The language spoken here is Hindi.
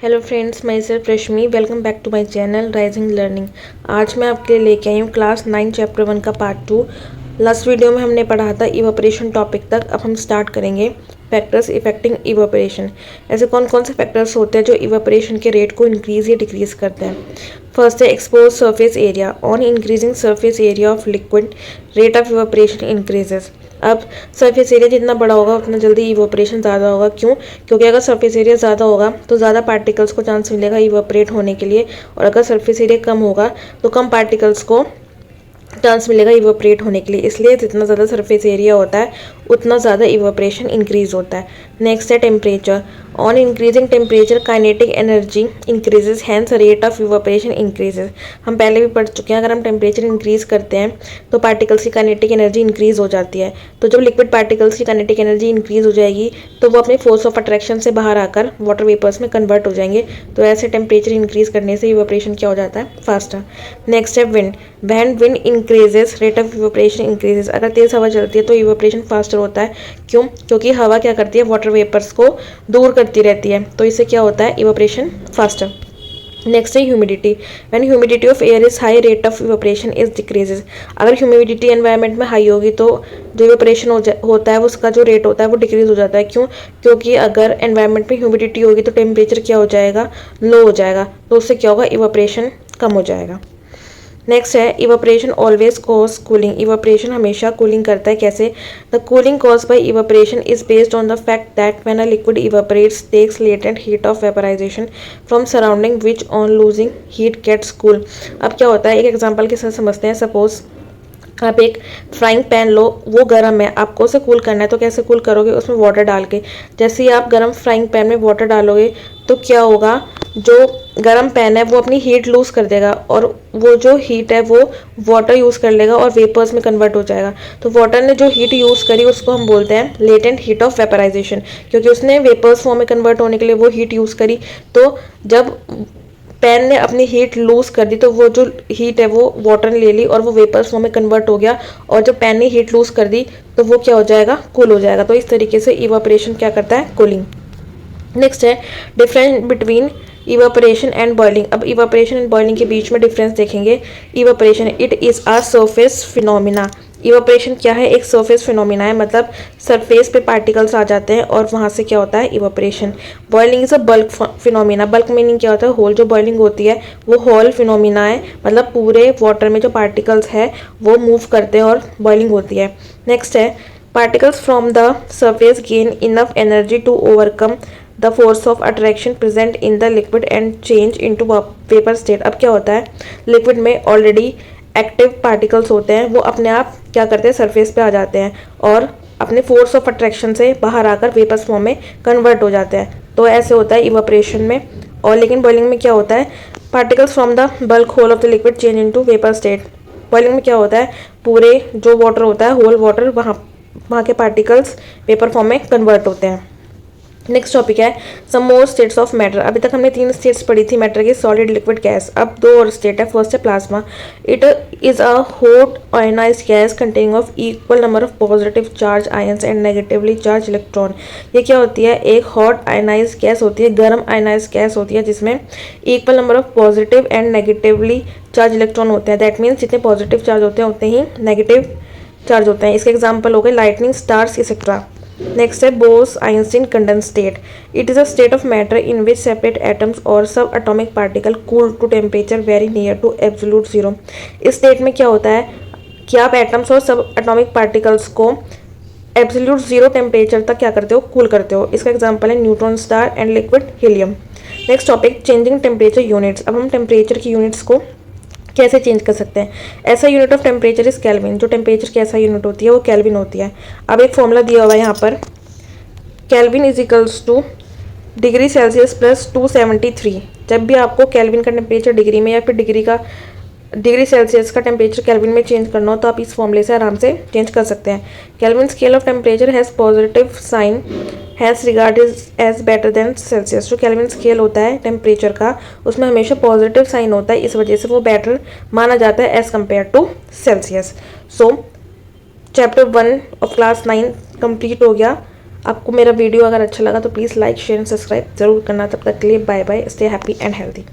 Hello friends, myself Rashmi. Welcome back to my channel rising learning. आज मैं आपके लिए लेके आई हूँ क्लास 9 चैप्टर 1 का पार्ट 2। लास्ट वीडियो में हमने पढ़ा था इवापोरेशन टॉपिक तक। अब हम स्टार्ट करेंगे फैक्टर्स इफेक्टिंग इवापोरेशन। ऐसे कौन कौन से फैक्टर्स होते हैं जो इवापोरेशन के रेट को इंक्रीज या डिक्रीज करते हैं। फर्स्ट है expose surface area. On increasing surface area of liquid rate of evaporation increases. अब सरफेस एरिया जितना बड़ा होगा उतना जल्दी इवोपरेशन ज़्यादा होगा। क्यों? क्योंकि अगर सरफेस एरिया ज़्यादा होगा तो ज़्यादा पार्टिकल्स को चांस मिलेगा इवोपरेट होने के लिए, और अगर सरफेस एरिया कम होगा तो कम पार्टिकल्स को चांस मिलेगा इवोपरेट होने के लिए। इसलिए जितना ज़्यादा सरफेस एरिया होता है उतना ज़्यादा इवोपरेशन इंक्रीज होता है। नेक्स्ट है temperature. On increasing temperature kinetic energy increases, hence rate of evaporation increases. हम पहले भी पढ़ चुके हैं, अगर हम टेम्परेचर इंक्रीज करते हैं तो पार्टिकल्स की काइनेटिक एनर्जी इंक्रीज हो जाती है। तो जब लिक्विड पार्टिकल्स की काइनेटिक एनर्जी इंक्रीज हो जाएगी तो वो अपने फोर्स ऑफ अट्रैक्शन से बाहर आकर वाटर वेपर्स में कन्वर्ट हो जाएंगे। तो ऐसे टेम्परेचर इंक्रीज करने से इवोपरेशन क्या हो जाता है? फास्टर। नेक्स्ट है wind. When wind increases rate of evaporation increases. अगर तेज हवा चलती है तो इवोपरेशन फास्टर होता है। क्यों? क्योंकि हवा क्या करती है? वाटर वेपर्स को दूर करती रहती है, तो इससे क्या होता है? Evaporation faster. नेक्स्ट है humidity. When humidity of air is high rate of evaporation is decreases. अगर ह्यूमिडिटी एनवायरनमेंट में हाई होगी तो जो इवोपरेशन होता है उसका जो रेट होता है वो डिक्रीज हो जाता है। क्यों? क्योंकि अगर एनवायरनमेंट में ह्यूमिडिटी होगी तो टेम्परेचर क्या हो जाएगा? लो हो जाएगा, तो उससे क्या होगा? इवोपरेशन कम हो जाएगा। नेक्स्ट है evaporation always cause cooling. Evaporation हमेशा कूलिंग करता है। कैसे? The cooling cause by evaporation is based on the fact that when a liquid evaporates takes latent heat of vaporisation from surrounding which on losing heat gets cool. अब क्या होता है, एक एग्जांपल के साथ समझते हैं। सपोज आप एक फ्राइंग पैन लो, वो गर्म है, आपको उसे कूल करना है। तो कैसे कूल करोगे? उसमें वाटर डाल के। जैसे ही आप गर्म फ्राइंग पैन में वाटर डालोगे तो क्या होगा? जो गर्म पैन है वो अपनी हीट लूज कर देगा और वो जो हीट है वो वाटर यूज़ कर लेगा और वेपर्स में कन्वर्ट हो जाएगा। तो वाटर ने जो हीट यूज़ करी उसको हम बोलते हैं लेटेंट हीट ऑफ वेपराइजेशन, क्योंकि उसने वेपर्स फॉर्म में कन्वर्ट होने के लिए वो हीट यूज़ करी। तो जब पैन ने अपनी हीट लूज कर दी तो वो जो हीट है वो वाटर ने ले ली और वो वेपर्स फॉर्म में कन्वर्ट हो गया, और जब पैन ने हीट लूज कर दी तो वो क्या हो जाएगा? कूल हो जाएगा। तो इस तरीके से इवापोरेशन क्या करता है? कूलिंग। नेक्स्ट है difference between evaporation and boiling. अब इवापोरेशन एंड बॉइलिंग के बीच में डिफरेंस देखेंगे। Evaporation it is a surface phenomena. Evaporation क्या है? एक सरफेस फिनोमिना है, मतलब सरफेस पे पार्टिकल्स आ जाते हैं और वहाँ से क्या होता है? Evaporation. Boiling is a bulk phenomena. Bulk meaning क्या होता है? होल। जो बॉइलिंग होती है वो होल फिनोमिना है, मतलब पूरे वाटर में जो पार्टिकल्स है वो मूव करते हैं और बॉइलिंग होती है। नेक्स्ट है particles from the surface gain enough energy to overcome the force of attraction present in the liquid and change into vapour state. अब क्या होता है? लिक्विड में ऑलरेडी एक्टिव पार्टिकल्स होते हैं, वो अपने आप क्या करते हैं? सरफेस पे आ जाते हैं और अपने फोर्स ऑफ अट्रैक्शन से बाहर आकर वेपर्स फॉर्म में कन्वर्ट हो जाते हैं। तो ऐसे होता है इवापोरेशन में। और लेकिन बॉइलिंग में क्या होता है? Particles from the bulk whole of the liquid change into vapour state. Boiling में क्या होता है? पूरे जो वाटर होता है, होल वाटर, वहाँ के पार्टिकल्स वेपर फॉर्म में कन्वर्ट होते हैं। नेक्स्ट टॉपिक है सम मोर स्टेट्स ऑफ मैटर। अभी तक हमने 3 स्टेट्स पढ़ी थी मैटर की, सॉलिड, लिक्विड, गैस। अब 2 और स्टेट है। फर्स्ट है plasma. It is a hot ionised gas containing of equal number of positive charge ions and negatively charge electron. ये क्या होती है? एक हॉट आयनाइज्ड गैस होती है, गर्म आयनाइज्ड गैस होती है, जिसमें equal number of positive and negatively charge electron होते हैं। दैट मीन्स जितने पॉजिटिव चार्ज होते हैं उतने ही नेगेटिव चार्ज होते हैं। इसके एग्जाम्पल हो गए लाइटनिंग, स्टार्स, एक्सेट्रा। नेक्स्ट है Bose Einstein condense state. It is a state of matter in which separate atoms और sub atomic particle cool to temperature very near to absolute zero. इस स्टेट में क्या होता है कि आप एटम्स और सब एटॉमिक पार्टिकल्स को एब्सोल्यूट जीरो टेम्परेचर तक क्या करते हो? कूल करते हो। इसका एग्जाम्पल है neutron star and liquid helium. Next topic changing temperature units. अब हम टेम्परेचर की यूनिट्स को कैसे चेंज कर सकते हैं? ऐसा unit of temperature is kelvin. जो टेम्परेचर की ऐसा यूनिट होती है वो केल्विन होती है। अब एक फॉर्मूला दिया हुआ है यहाँ पर, kelvin is equals two degree Celsius plus 273। जब भी आपको केल्विन का टेम्परेचर डिग्री में या फिर डिग्री सेल्सियस का टेम्परेचर केल्विन में चेंज करना हो तो आप इस फॉर्मूले से आराम से चेंज कर सकते हैं। Kelvin scale of temperature has positive sign, has regard as better than Celsius. जो केल्विन स्केल होता है टेम्परेचर का उसमें हमेशा पॉजिटिव साइन होता है, इस वजह से वो बेटर माना जाता है as compare to Celsius. So chapter 1 of class 9 complete हो गया। आपको मेरा वीडियो अगर अच्छा लगा तो please like share and subscribe ज़रूर करना। तब तक के लिए bye bye, stay happy and healthy.